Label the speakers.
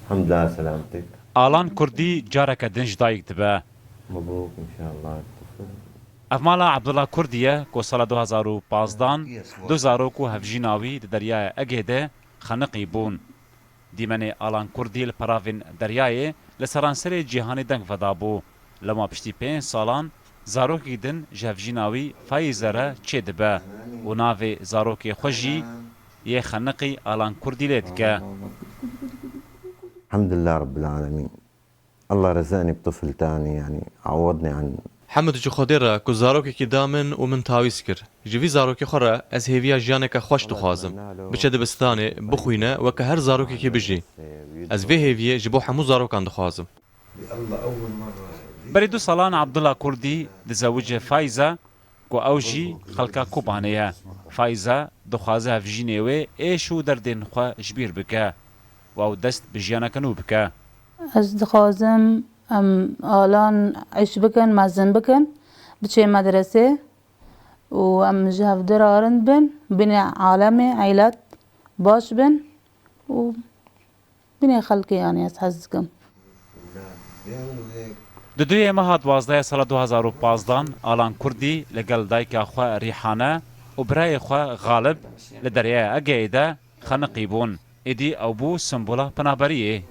Speaker 1: الحمد لله سلامتك.
Speaker 2: آلان كردي جارك دنج دايك دبا.
Speaker 1: مبروك إن شاء الله الطفل.
Speaker 2: افمالا عبدالله کردیه که سال 2015 دو زاروکو هفجیناوی دریای اگهده خنقی بون. دیمنه آلان کردی لپراوین دریای لسرانسر جهانی دنگ فدابو. لما پشتی 5 سالان زاروکی دن جهفجیناوی فایزره چه دبه و ناو زاروکی خوشی یه خنقی آلان کردی لیدکه.
Speaker 1: الحمد لله رب العالمين. الله رزقني بطفل تاني يعني عوضني عن
Speaker 3: حمد جو خوديرا كو زاروكي كي دامن ومن تاويس كر جوي زاروكي خورا از هيفيا جانك خوش دخوازم بچه دبستاني بخوينه وك هر زاروكي كي بجي از في هيفيا جبو حمو زاروكان دخوازم.
Speaker 2: بری 2 سالان عبدالله کردی دزوج فایزه کو اوجی خلکا کوبانه فایزه دخوازه هفجینه و ایشو دردین خو جبیر بکه و او دست بجیانه کنو بکه.
Speaker 4: از دخوازم آلان عيش بكن مزن بكن بچه مدرسه و جهف درارند بن بين عالم عيلات باش بن و بين خلقي يعني أتحزكم.
Speaker 2: دوی ماه 12 سال 2015 آلان کردی لگل دایکا خو ریحانه و برای خو غالب لدریای اگیده خنقی بون. ایدی او بو سمبولا پنابریه.